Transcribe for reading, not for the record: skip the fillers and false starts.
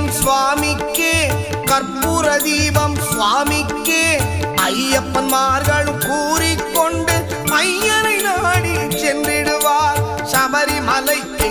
தீபம் சுவாமிக்கே, கற்பூர தீபம் சுவாமிக்கே. ஐயப்பன்மார்கள் கூறிக்கொண்டு ஐயனை நாடி சென்றிடுவார் சபரிமலைக்கு.